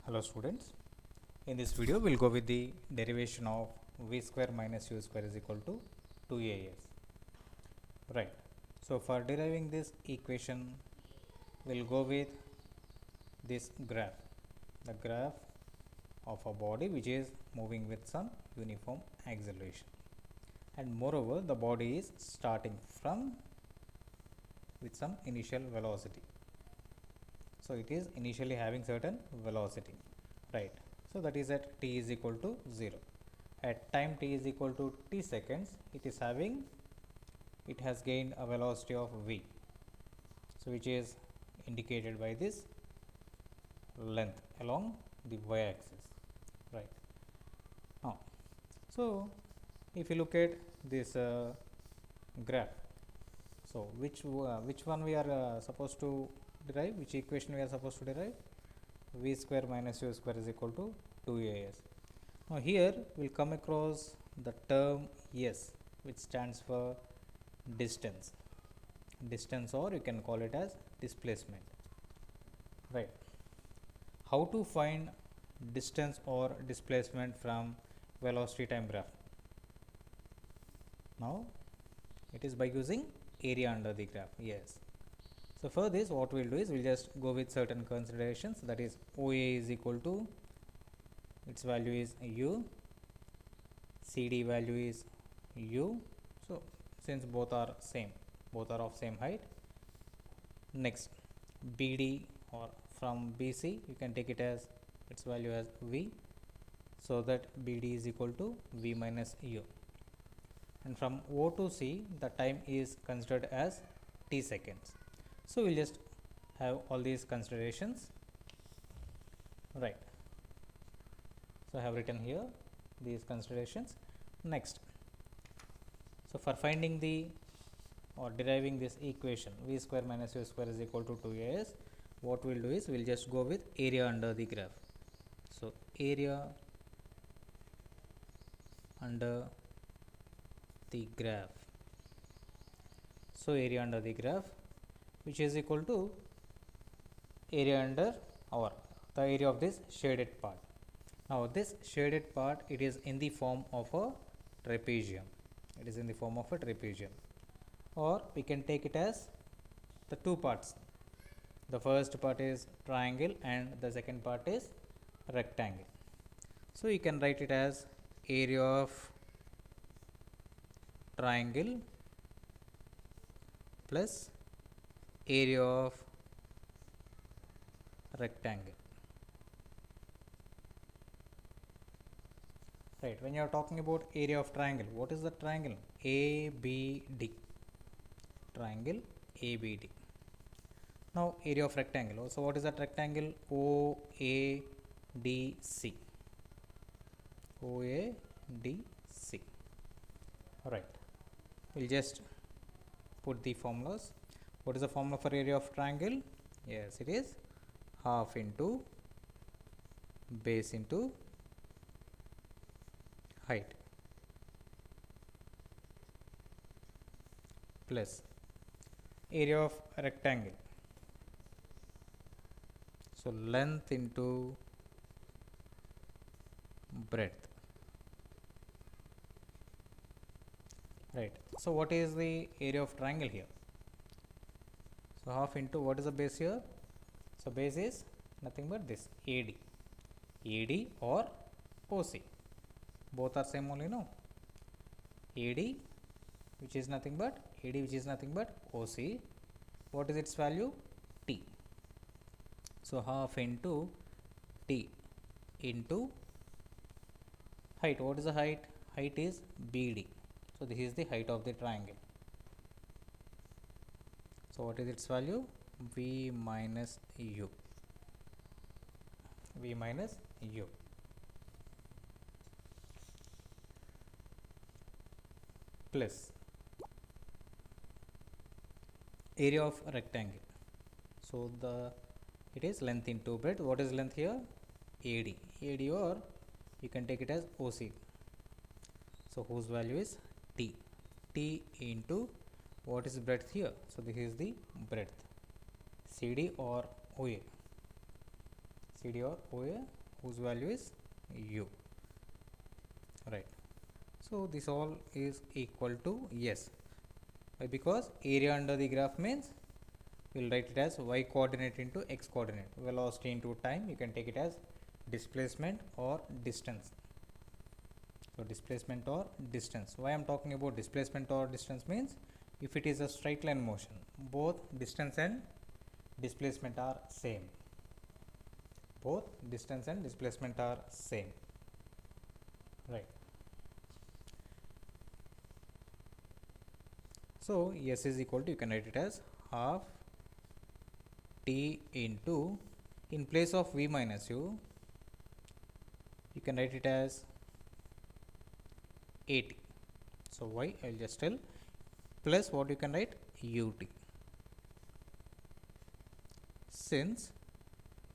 Hello students, in this video we will go with the derivation of v square minus u square is equal to 2as. Right. So for deriving this equation we will go with this graph, the graph of a body which is moving with some uniform acceleration, and moreover the body is starting from with some initial velocity. So it is initially having certain velocity, right? So that is at t is equal to 0. At time t is equal to t seconds, it has gained a velocity of v, so which is indicated by this length along the y-axis, right? Now, so if you look at this graph, so which one we are supposed to derive, which equation we are supposed to derive? V square minus u square is equal to 2as. Now here we will come across the term s, which stands for distance, or you can call it as displacement, right? How to find distance or displacement from velocity time graph? Now it is by using area under the graph. Yes. So for this what we will do is we will just go with certain considerations, that is OA is equal to, its value is u, CD value is u. So since both are of same height, next BD, or from BC you can take it as its value as v, so that BD is equal to v minus u, and from O to C the time is considered as t seconds. So we'll just have all these considerations, right? So I have written here these considerations. Next, so for finding the or deriving this equation v square minus u square is equal to 2as, what we'll do is we'll just go with area under the graph. So area under the graph, so area under the graph, which is equal to area under the area of this shaded part. Now this shaded part, it is in the form of a trapezium, or we can take it as the two parts. The first part is triangle and the second part is rectangle. So you can write it as area of triangle plus area of rectangle, right? When you are talking about area of triangle, what is the triangle? ABD, triangle ABD. Now area of rectangle, also what is that rectangle? OADC, right? We'll just put the formulas. What is the formula for area of triangle? Yes, it is half into base into height plus area of rectangle, so length into breadth, right? So what is the area of triangle here? So half into, what is the base here? So base is nothing but this AD or OC, both are same only, no? AD which is nothing but OC, what is its value? T. So half into T into height. What is the height? Height is BD, so this is the height of the triangle. So what is its value? V minus u, plus area of rectangle, so it is length into breadth. What is length here? AD, or you can take it as OC, so whose value is T into what is breadth here? So this is the breadth, CD or OA. CD or OA whose value is U, right. So this all is equal to yes. Why? Because area under the graph means we'll write it as y coordinate into x coordinate, velocity into time. You can take it as displacement or distance. So displacement or distance. Why I'm talking about displacement or distance means if it is a straight line motion, both distance and displacement are same. Both distance and displacement are same, right. So S is equal to, you can write it as half T into, in place of V minus U, you can write it as AT. So y I will just tell, plus what you can write, ut. Since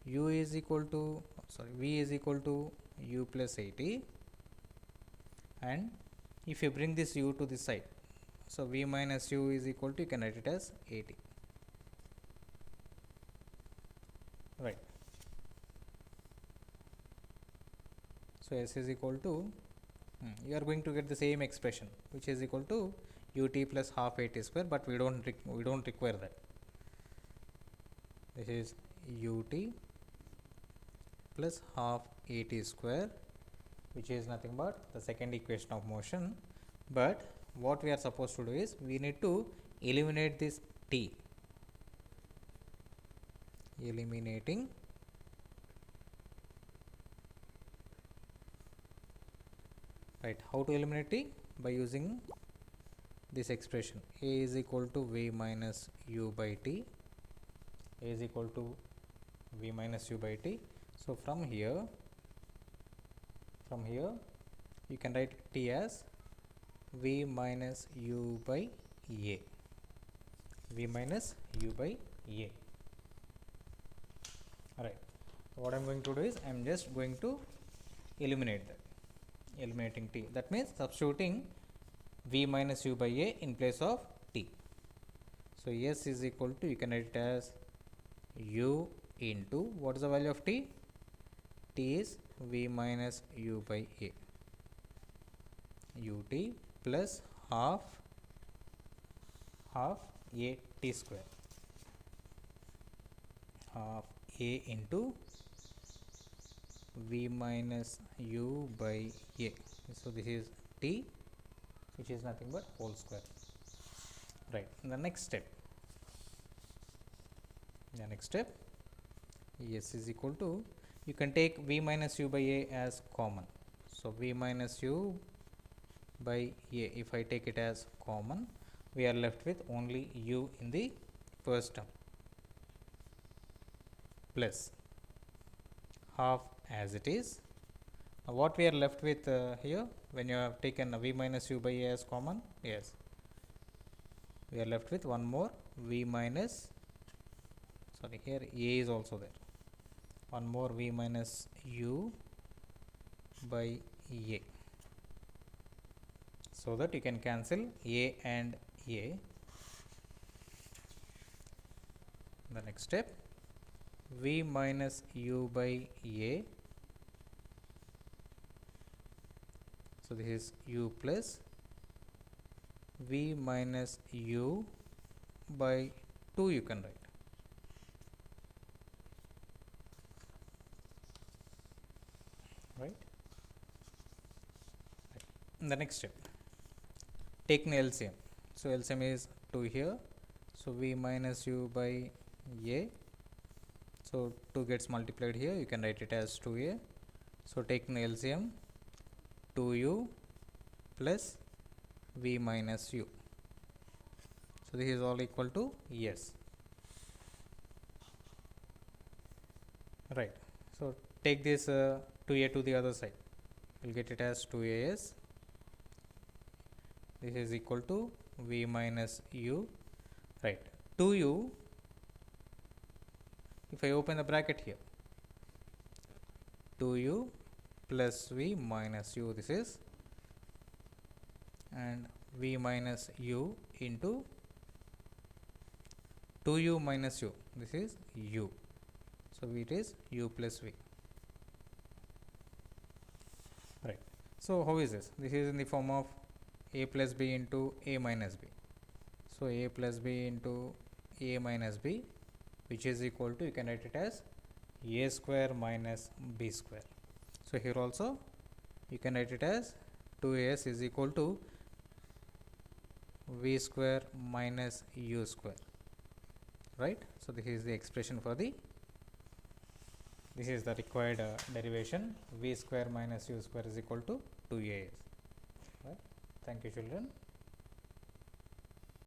u is equal to, sorry, v is equal to u plus at, and if you bring this u to this side, so v minus u is equal to, you can write it as at, right. So S is equal to, you are going to get the same expression which is equal to ut plus half at square, but we don't require that. This is ut plus half at square, which is nothing but the second equation of motion. But what we are supposed to do is we need to eliminate this t, eliminating right. How to eliminate t? By using this expression, a is equal to v minus u by t, a is equal to v minus u by t. So from here you can write t as v minus u by a, v minus u by a, right. What I am going to do is I am just going to eliminate that, eliminating t, that means substituting v minus u by a in place of t. So S is equal to, you can write it as u into, what is the value of t? T is v minus u by a, ut plus half a t square, half a into v minus u by a. So this is t, which is nothing but whole square, right. The next step, S is equal to, you can take v minus u by a as common. So v minus u by a, if I take it as common, we are left with only u in the first term, plus half as it is. What we are left with here, when you have taken v minus u by a as common, yes, we are left with one more v minus, sorry, here a is also there, one more v minus u by a, so that you can cancel a and a. The next step, v minus u by a, so this is u plus v minus u by 2, you can write, right. The next step, taking LCM. So LCM is 2 here, so v minus u by a, so 2 gets multiplied here, you can write it as 2a. So taking LCM, 2u plus v minus u, so this is all equal to yes, right. So take this 2a to the other side, we'll get it as 2as, this is equal to v minus u, right. 2u, if I open the bracket here, 2u plus v minus u, this is, and v minus u into 2u minus u, this is u. So it is u plus v. Right. So how is this? This is in the form of a plus b into a minus b. So a plus b into a minus b, which is equal to, you can write it as a square minus b square. So here also you can write it as 2as is equal to v square minus u square, right? So this is the expression for the, this is the required derivation, v square minus u square is equal to 2as, right? Thank you, children.